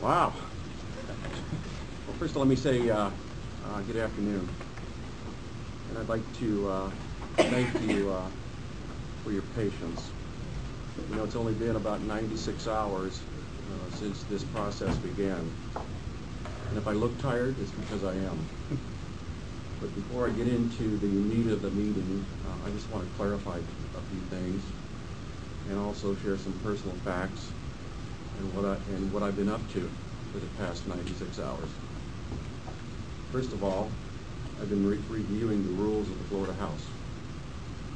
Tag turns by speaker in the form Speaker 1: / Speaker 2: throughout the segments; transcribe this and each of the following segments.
Speaker 1: Wow. Well, first let me say good afternoon. And I'd like to thank you for your patience. You know, it's only been about 96 hours since this process began. And if I look tired, it's because I am. But before I get into the meat of the meeting, I just want to clarify a few things and also share some personal facts and what I've been up to for the past 96 hours. First of all, I've been reviewing the rules of the Florida House,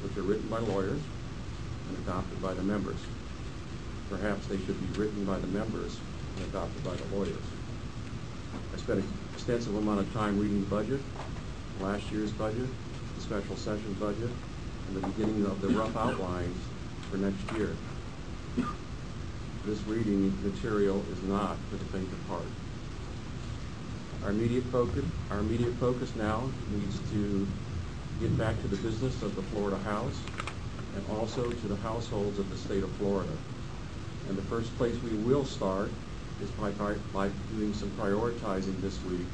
Speaker 1: which are written by lawyers and adopted by the members. Perhaps they should be written by the members and adopted by the lawyers. I spent an extensive amount of time reading the budget, last year's budget, the special session budget, and the beginning of the rough outlines for next year. This reading material is not for the faint of heart. Our immediate focus now needs to get back to the business of the Florida House and also to the households of the state of Florida. And the first place we will start is by doing some prioritizing this week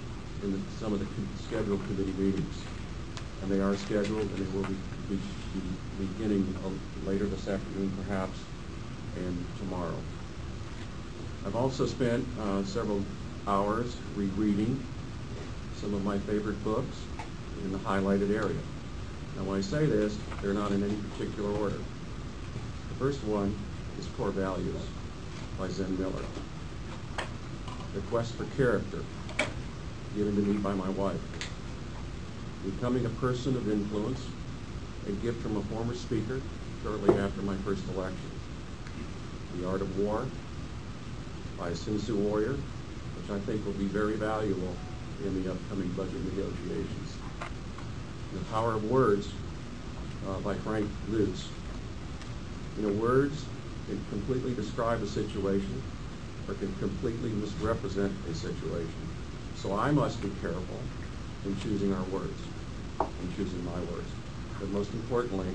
Speaker 1: in some of the scheduled committee meetings. And they are scheduled, and they will be beginning later this afternoon perhaps, and tomorrow. I've also spent several hours rereading some of my favorite books in the highlighted area. Now when I say this, they're not in any particular order. The first one is Core Values by Zen Miller. The Quest for Character, given to me by my wife. Becoming a Person of Influence, a gift from a former speaker shortly after my first election. The Art of War by a Sun Tzu warrior, which I think will be very valuable in the upcoming budget negotiations. The Power of Words by Frank Lutz. You know, words can completely describe a situation or can completely misrepresent a situation. So I must be careful in choosing our words, in choosing my words. But most importantly,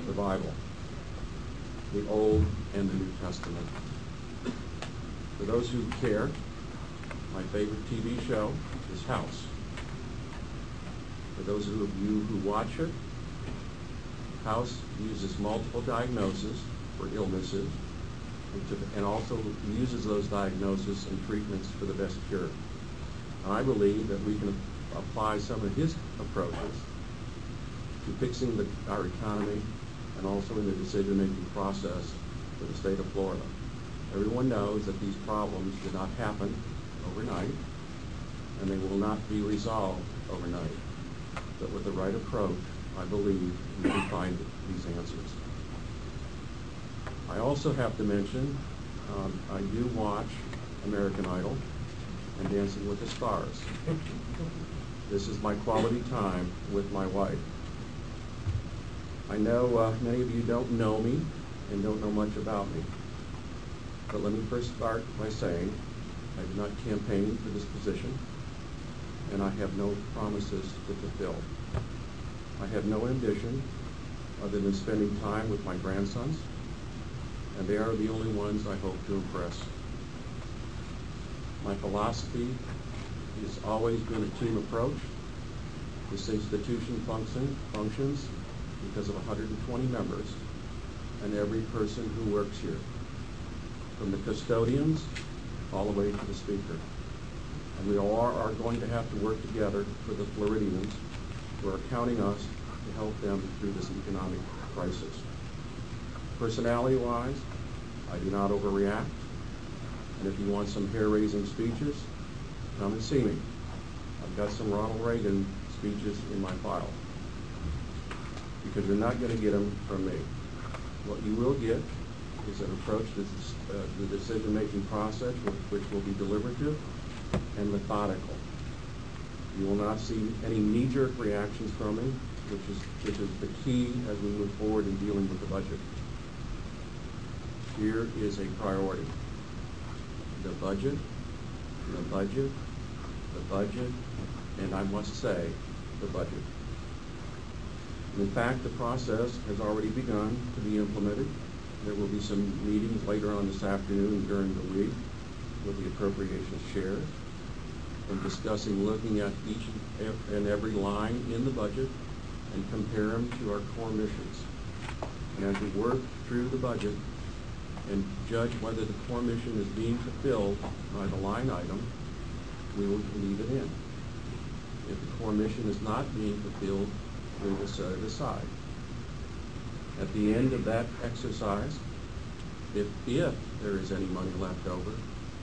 Speaker 1: the Bible, the Old and the New Testament. For those who care, my favorite TV show is House. For those of you who watch it, House uses multiple diagnoses for illnesses and also uses those diagnoses and treatments for the best cure. And I believe that we can apply some of his approaches to fixing our economy and also in the decision-making process for the state of Florida. Everyone knows that these problems did not happen overnight, and they will not be resolved overnight. But with the right approach, I believe we can find these answers. I also have to mention, I do watch American Idol and Dancing with the Stars. This is my quality time with my wife. I know many of you don't know me and don't know much about me. But let me first start by saying I did not campaign for this position, and I have no promises to fulfill. I have no ambition other than spending time with my grandsons, and they are the only ones I hope to impress. My philosophy has always been a team approach. This institution functions because of 120 members and every person who works here, from the custodians all the way to the speaker. And we all are going to have to work together for the Floridians who are counting us to help them through this economic crisis. Personality-wise, I do not overreact. And if you want some hair-raising speeches, come and see me. I've got some Ronald Reagan speeches in my file. Because you're not going to get them from me. What you will get is an approach to the decision-making process, which will be deliberative and methodical. You will not see any knee-jerk reactions from me, which is the key as we move forward in dealing with the budget. Here is a priority. The budget, the budget, the budget, and I must say, the budget. In fact, the process has already begun to be implemented. There will be some meetings later on this afternoon during the week with the appropriations shares, and discussing looking at each and every line in the budget and compare them to our core missions. And as we work through the budget and judge whether the core mission is being fulfilled by the line item, we will leave it in. If the core mission is not being fulfilled, we will set it aside. At the end of that exercise, if there is any money left over,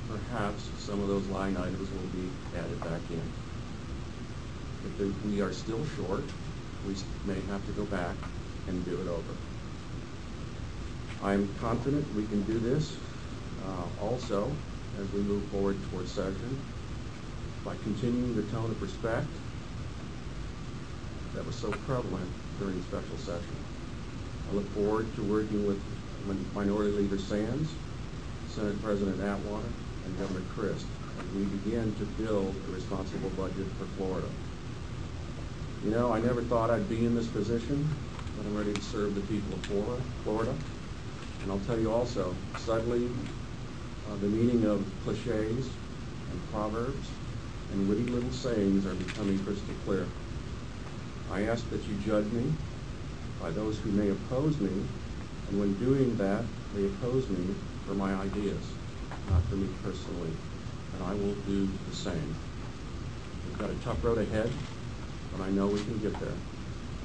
Speaker 1: perhaps some of those line items will be added back in. If we are still short, we may have to go back and do it over. I'm confident we can do this also as we move forward towards session by continuing the tone of respect that was so prevalent during special session. I look forward to working with Minority Leader Sands, Senate President Atwater, and Governor Christ as we begin to build a responsible budget for Florida. You know, I never thought I'd be in this position, but I'm ready to serve the people of Florida. And I'll tell you also, suddenly, the meaning of cliches and proverbs and witty little sayings are becoming crystal clear. I ask that you judge me by those who may oppose me, and when doing that, they oppose me for my ideas, not for me personally, and I will do the same. We've got a tough road ahead, but I know we can get there.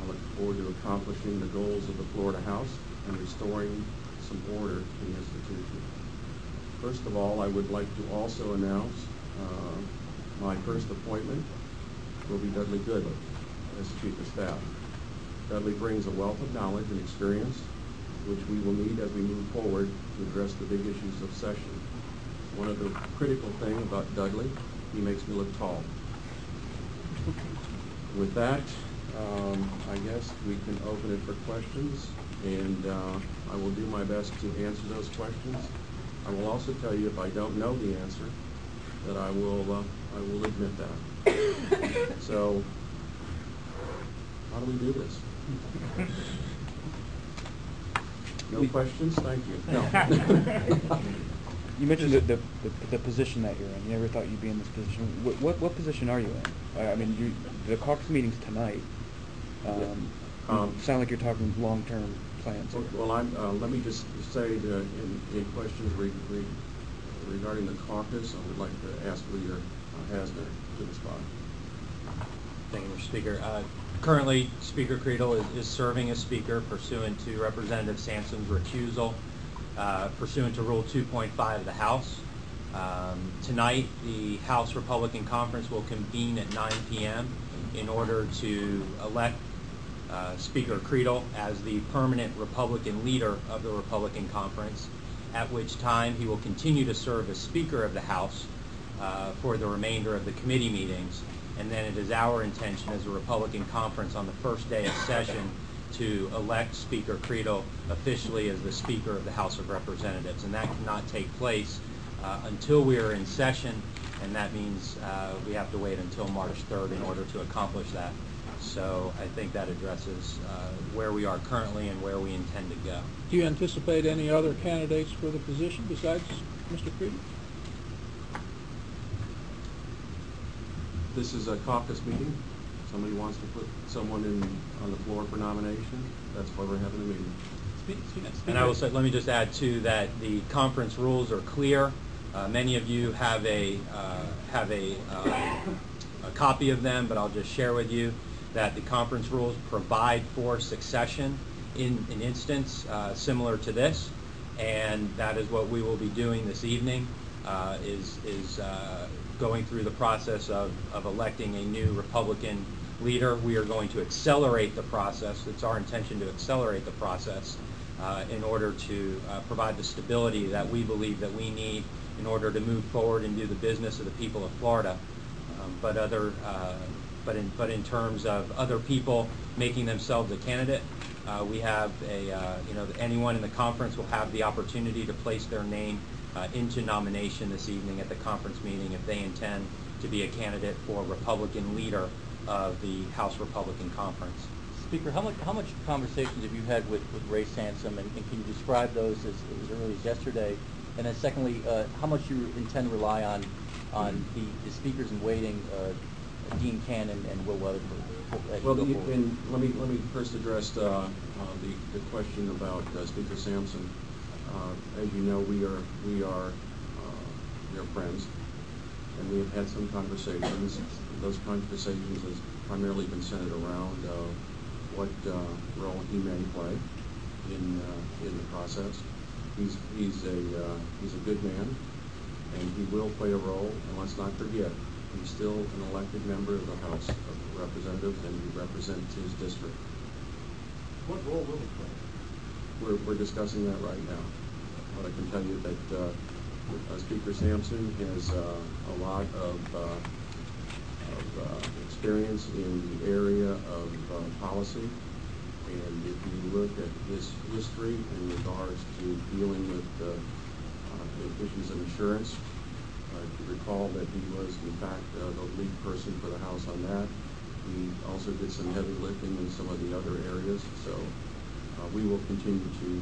Speaker 1: I look forward to accomplishing the goals of the Florida House and restoring some order to the institution. First of all, I would like to also announce my first appointment will be Dudley Goodley as Chief of Staff. Dudley brings a wealth of knowledge and experience which we will need as we move forward to address the big issues of session. One of the critical things about Dudley, he makes me look tall. With that, I guess we can open it for questions, and I will do my best to answer those questions. I will also tell you if I don't know the answer, that I will admit that. So, how do we do this? No questions? Thank you. No.
Speaker 2: You mentioned the position that you're in. You never thought you'd be in this position. What position are you in? I mean, the caucus meeting's tonight. Sound like you're talking long-term plans.
Speaker 1: Well, let me just say that in questions regarding the caucus, I would like to ask Leader Hasner to respond.
Speaker 3: Thank you, Mr. Speaker. Currently, Speaker Cretul is serving as Speaker pursuant to Representative Sampson's recusal, pursuant to Rule 2.5 of the House. Tonight, the House Republican Conference will convene at 9 p.m. in order to elect Speaker Cretul as the permanent Republican leader of the Republican Conference, at which time he will continue to serve as Speaker of the House for the remainder of the committee meetings. And then it is our intention as a Republican Conference on the first day of session to elect Speaker Cretul officially as the Speaker of the House of Representatives. And that cannot take place until we are in session, and that means we have to wait until March 3rd in order to accomplish that. So I think that addresses where we are currently and where we intend to go.
Speaker 4: Do you anticipate any other candidates for the position besides Mr. Cretul?
Speaker 1: This is a caucus meeting. Somebody wants to put someone on the floor for nomination. That's why we're having a meeting.
Speaker 3: And I will say, let me just add too that the conference rules are clear. Many of you have a copy of them, but I'll just share with you that the conference rules provide for succession in an instance similar to this, and that is what we will be doing this evening. Is going through the process of electing a new Republican leader. We are going to accelerate the process. It's our intention to accelerate the process in order to provide the stability that we believe that we need in order to move forward and do the business of the people of Florida. But in terms of other people making themselves a candidate, we have anyone in the conference will have the opportunity to place their name into nomination this evening at the conference meeting if they intend to be a candidate for Republican leader of the House Republican Conference.
Speaker 5: Speaker, how much conversations have you had with Ray Sansom, and can you describe those as early as yesterday? And then secondly, how much you intend to rely on the speakers in waiting, Dean Cannon and Will Weatherford?
Speaker 1: Well, let me first address the question about Speaker Sampson. As you know, we are friends, and we have had some conversations. Those conversations have primarily been centered around what role he may play in the process. He's a good man, and he will play a role. And let's not forget, he's still an elected member of the House of Representatives, and he represents his district.
Speaker 6: What role will he play?
Speaker 1: We're discussing that right now. But I can tell you that Speaker Sampson has a lot of experience in the area of policy, and if you look at his history in regards to dealing with issues of insurance, you recall that he was in fact the lead person for the House on that. He also did some heavy lifting in some of the other areas, so we will continue to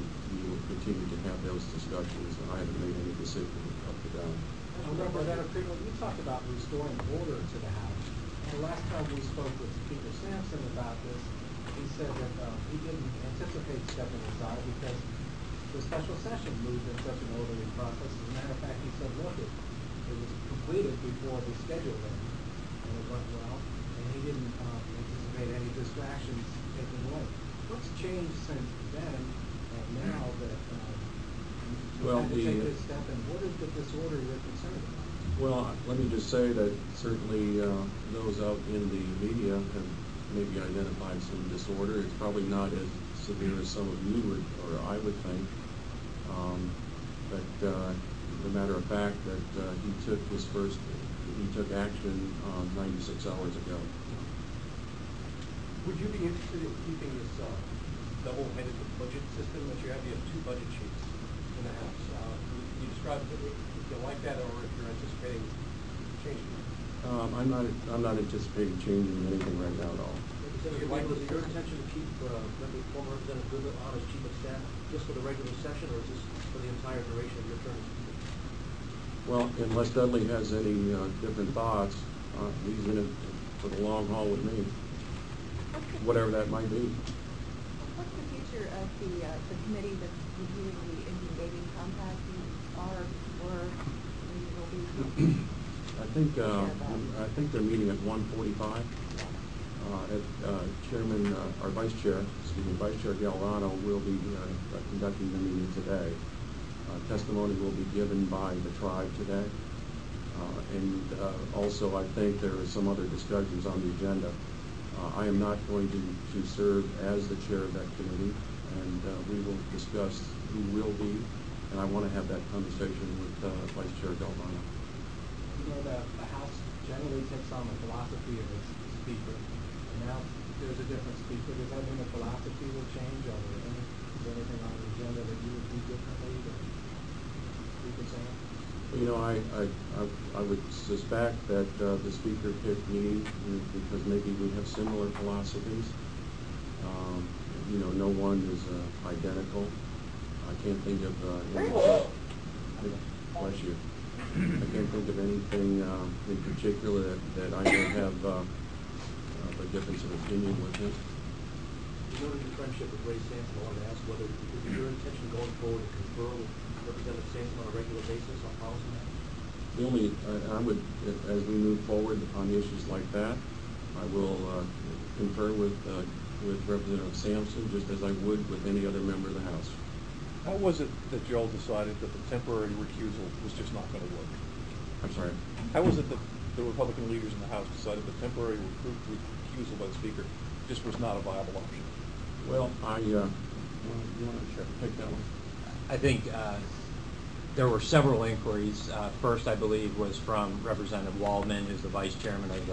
Speaker 1: have those discussions, and I haven't made any decision up to down.
Speaker 6: Representative Cretul, you talked about restoring order to the House. And the last time we spoke with Speaker Sampson about this, he said that he didn't anticipate stepping aside because the special session moved in such an orderly process. As a matter of fact, he said, look, it was completed before the schedule went, and it went well, and he didn't anticipate any distractions taking place. What's changed since then and now that you had to take this step, and what is the disorder you're concerned about?
Speaker 1: Well, let me just say that certainly those out in the media have maybe identified some disorder. It's probably not as severe as some of you would, or I would think. But the matter of fact that he took action 96 hours ago.
Speaker 6: Would you be interested in keeping this double-headed budget system that you have? You have two budget sheets in the House. Can you describe if you like that, or if you're anticipating changing it?
Speaker 1: I'm not anticipating changing anything right now at all.
Speaker 6: So is it your intention to keep former Representative Goodwin on as chief of staff just for the regular session, or is this for the entire duration of your term as speaker?
Speaker 1: Well, unless Dudley has any different thoughts, he's in it for the long haul with me, whatever that might be.
Speaker 7: What's the future of the committee that's reviewing the Indian Dating Compact?
Speaker 1: I think they're meeting at 1:45. Vice Chair Galvano will be conducting the meeting today. Testimony will be given by the tribe today. And also I think there are some other discussions on the agenda. I am not going to serve as the chair of that committee, and we will discuss who will be, and I want to have that conversation with Vice Chair Galvano.
Speaker 6: You know that the House generally takes on the philosophy of its speaker, and now there's a different speaker. Does that mean the philosophy will change, or is there anything on the agenda that you would do differently than Speaker Sam?
Speaker 1: You know, I would suspect that the speaker picked me because maybe we have similar philosophies. You know, no one is identical. I can't think of bless you. I can't think of anything in particular that I may have a difference of opinion with him.
Speaker 6: You noted your friendship with Ray Sampson. I wanted to ask whether it is your intention going forward to confer with Representative Sampson on a regular basis on policy matters?
Speaker 1: I would, as we move forward on issues like that, I will confer with Representative Sampson just as I would with any other member of the House.
Speaker 8: How was it that you all decided that the temporary recusal was just not going to work?
Speaker 1: I'm sorry?
Speaker 8: How was it that the Republican leaders in the House decided the temporary recusal by the Speaker just was not a viable option?
Speaker 1: Well, you want to take that one?
Speaker 3: I think there were several inquiries. First, I believe, was from Representative Waldman, who's the vice chairman of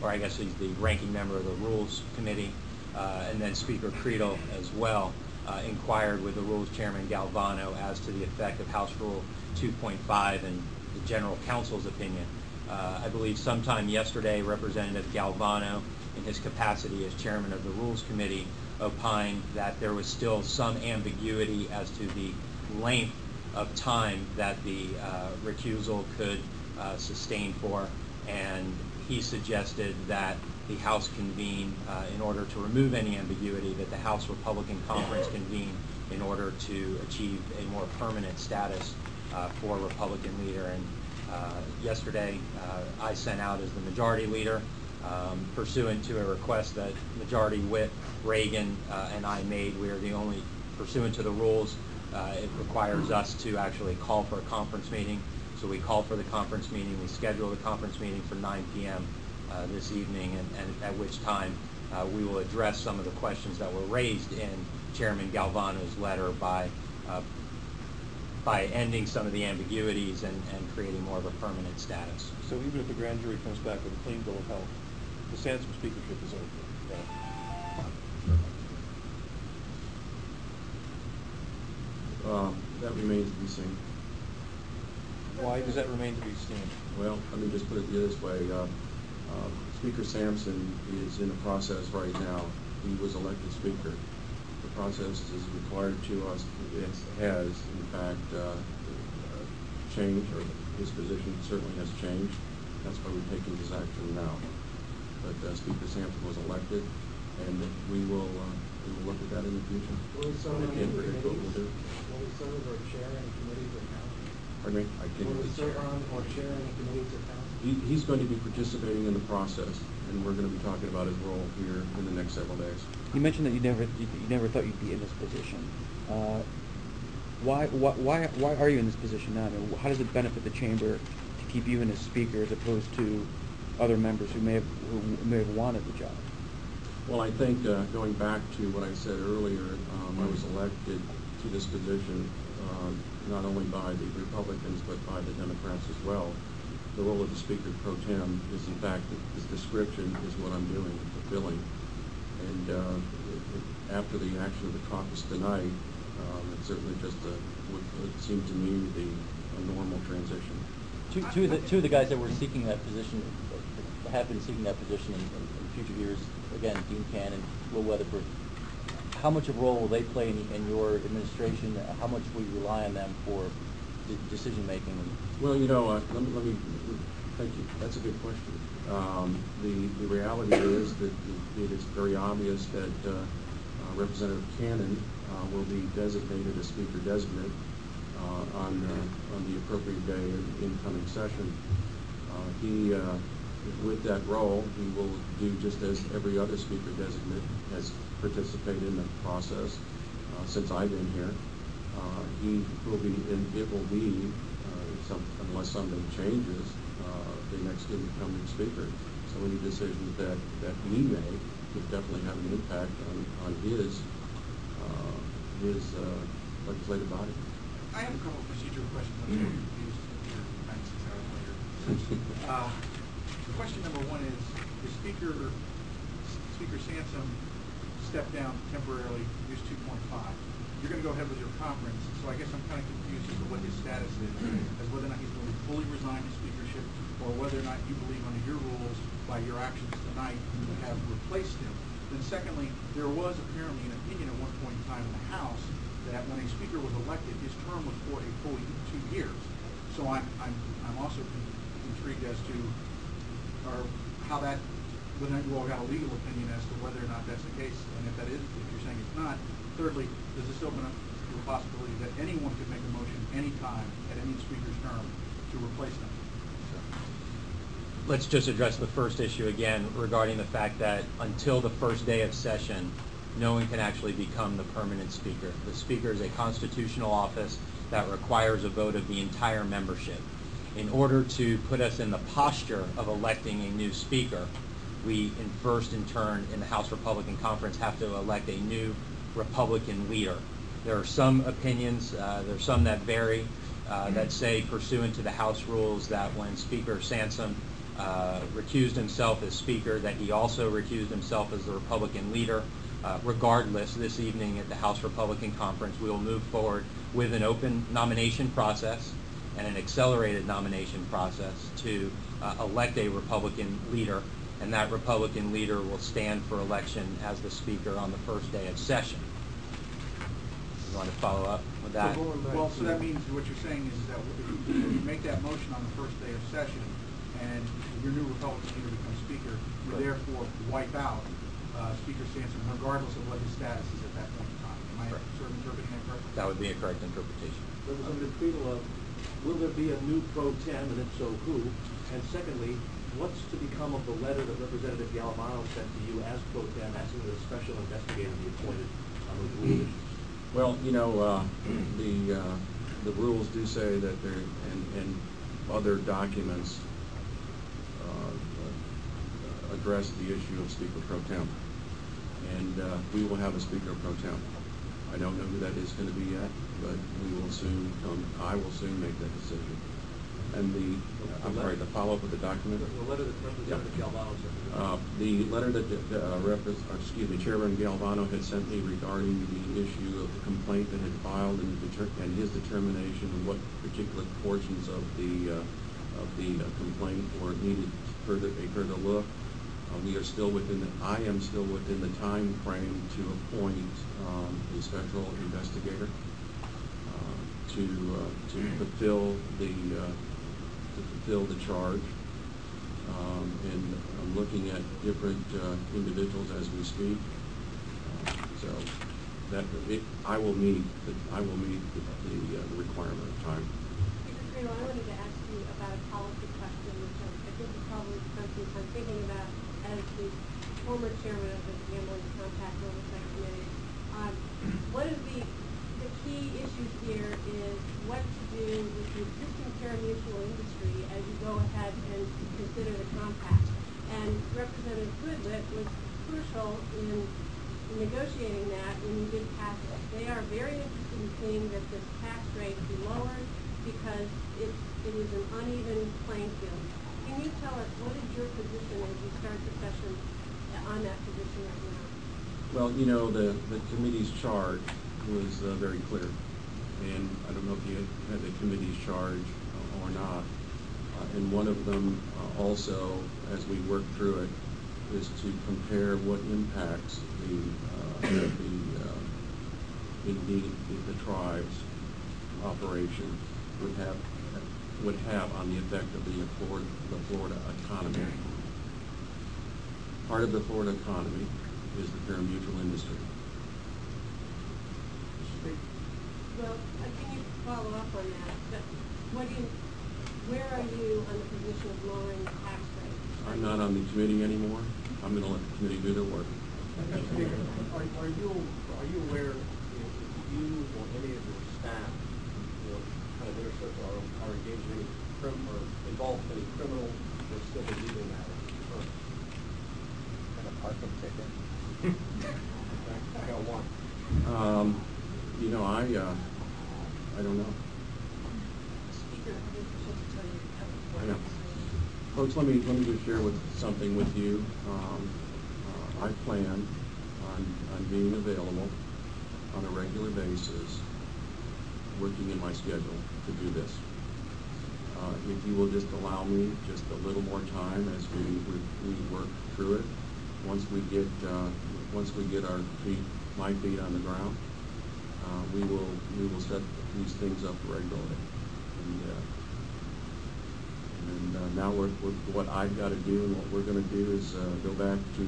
Speaker 3: or I guess he's the ranking member of the Rules Committee, and then Speaker Cretul as well. Inquired with the Rules Chairman Galvano as to the effect of House Rule 2.5 and the General Counsel's opinion. I believe sometime yesterday, Representative Galvano, in his capacity as Chairman of the Rules Committee, opined that there was still some ambiguity as to the length of time that the recusal could sustain for, and he suggested that the House convene in order to remove any ambiguity, that the House Republican Conference convene in order to achieve a more permanent status for Republican leader. And yesterday I sent out as the majority leader, pursuant to a request that Majority Whip, Reagan, and I made. We are the only, pursuant to the rules, it requires us to actually call for a conference meeting. So we called for the conference meeting. We scheduled the conference meeting for 9 p.m. This evening, and at which time we will address some of the questions that were raised in Chairman Galvano's letter by ending some of the ambiguities and creating more of a permanent status.
Speaker 8: So even if the grand jury comes back with a clean bill of health, the Sansom speakership is over.
Speaker 1: That remains to be seen.
Speaker 8: Why does that remain to be seen?
Speaker 1: Well, let me just put it this way. Speaker Sampson is in the process right now. He was elected Speaker. The process is required to us. It has, in fact, changed, or his position certainly has changed. That's why we're taking this action now. But Speaker Sampson was elected, and we will look at that in the future.
Speaker 6: Will he serve on
Speaker 1: Again,
Speaker 6: any
Speaker 1: predict what we'll do.
Speaker 6: Will he serve or chair any committees or council?
Speaker 1: Pardon me? I can't
Speaker 6: Will he
Speaker 1: really
Speaker 6: serve on or chair any committees or council?
Speaker 1: He's going to be participating in the process, and we're going to be talking about his role here in the next several days.
Speaker 2: You mentioned that you never thought you'd be in this position. Why are you in this position now? I mean, how does it benefit the chamber to keep you in as Speaker as opposed to other members who may have wanted the job?
Speaker 1: Well, I think going back to what I said earlier, I was elected to this position not only by the Republicans but by the Democrats as well. The role of the Speaker pro tem is, in fact, this description is what I'm doing, fulfilling. And after the action of the caucus tonight, it certainly just would seem to me to be a normal transition.
Speaker 5: Two of the guys that were seeking that position, have been seeking that position in future years, again, Dean Cannon, Will Weatherford. How much of a role will they play in your administration? How much will you rely on them for decision making?
Speaker 1: Well, you know, let me thank you. That's a good question. The reality is that it is very obvious that Representative Cannon will be designated as Speaker designate on the appropriate day of incoming session. He, with that role, he will do just as every other Speaker designate has participated in the process since I've been here. He will be, and it will be, unless something changes, the next incoming Speaker. So any decisions that he may would definitely have an impact on his legislative body.
Speaker 9: I have a couple of procedural questions. I'm very confused with your 96 hours later. Question number one is Speaker Sansom stepped down temporarily, use 2.5. You're going to go ahead with your conference, so I guess I'm kind of confused as to what his status is, as whether or not he's going to fully resign his speakership, or whether or not you believe under your rules, by your actions tonight, you have replaced him. Then secondly, there was apparently an opinion at one point in time in the House that when a speaker was elected, his term was for a full 2 years. So I'm also intrigued as to how that, whether or not you all got a legal opinion as to whether or not that's the case, and if that is, if you're saying it's not. Thirdly, does this open up to the possibility that anyone could make a motion anytime at any speaker's term to replace them?
Speaker 3: Let's just address the first issue again regarding the fact that until the first day of session, no one can actually become the permanent Speaker. The Speaker is a constitutional office that requires a vote of the entire membership. In order to put us in the posture of electing a new Speaker, we in turn in the House Republican Conference have to elect a new Republican leader. There are some opinions, there are some that vary, that say pursuant to the House rules that when Speaker Sansom recused himself as Speaker, that he also recused himself as the Republican leader. Regardless, this evening at the House Republican Conference, we will move forward with an open nomination process and an accelerated nomination process to elect a Republican leader, and that Republican leader will stand for election as the Speaker on the first day of session. You want to follow up with that.
Speaker 9: Well, so that means what you're saying is that if you make that motion on the first day of session and your new Republican leader becomes speaker, you therefore wipe out Speaker Sampson regardless of what his status is at that point in time. Am I sort of interpreting that correctly?
Speaker 3: That would be a correct interpretation.
Speaker 10: Representative Cretul, will there be a new pro tem, and if so, who? And secondly, what's to become of the letter that Representative Galvano sent to you as pro tem asking that a special investigator be appointed on those legal issues?
Speaker 1: Well, you know, the rules do say that there, and other documents address the issue of Speaker Pro Tem. And we will have a Speaker Pro Tem. I don't know who that is going to be yet, but we will soon I will soon make that decision. And I'm sorry, the follow-up with the document?
Speaker 10: The letter that Representative Galvano sent to you.
Speaker 1: The letter that Chairman Galvano had sent me regarding the issue of the complaint that had filed and his determination of what particular portions of the complaint were needed a further look. We are still I am still within the time frame to appoint a special investigator to fulfill the charge. And I'm looking at different individuals as we speak. So that I will meet the requirement of time.
Speaker 7: Mr. Cretul, I wanted to ask you about a policy question, which I think is probably something I'm thinking about as the former chairman of the Gambling Compact Oversight Committee. One of the key issues here is what to do with the existing pari-mutuel industry as you go ahead and consider the compact. And Representative Goodlett was crucial in negotiating that when you did pass it. They are very interested in seeing that this tax rate be lowered because it is an uneven playing field. Can you tell us what is your position as you start the session on that position right now?
Speaker 1: Well, you know, the committee's charge was very clear, and I don't know if you had the committee's charge or not. And one of them also, as we work through it, is to compare what impacts the tribe's operation would have on the effect of the Florida economy. Part of the Florida economy is the pari-mutuel industry.
Speaker 7: Well, can you follow up on that? Where are you on the position of lowering the tax rate?
Speaker 1: I'm not on the committee anymore. I'm going to let the committee do their work.
Speaker 10: Are you aware if you or any of your staff, kind of inner circle, are engaged in any or involved in any criminal or civil legal matters?
Speaker 5: Kind of parking ticket.
Speaker 10: I got one.
Speaker 1: You know, I don't know.
Speaker 7: Speaker, I think I should tell you
Speaker 1: I know. Folks, let me just share something with you. I plan on being available on a regular basis, working in my schedule to do this. If you will just allow me just a little more time as we work through it, once we get my feet on the ground, we will set these things up regularly. And now what I've got to do and what we're going to do is go back to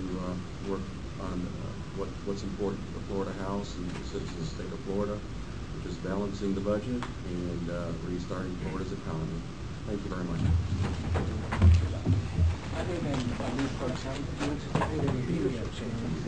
Speaker 1: work on what's important to the Florida House and the citizens of the state of Florida, which is balancing the budget and restarting Florida's economy. Thank you very much.
Speaker 6: Other than these folks, do you anticipate any leadership changes?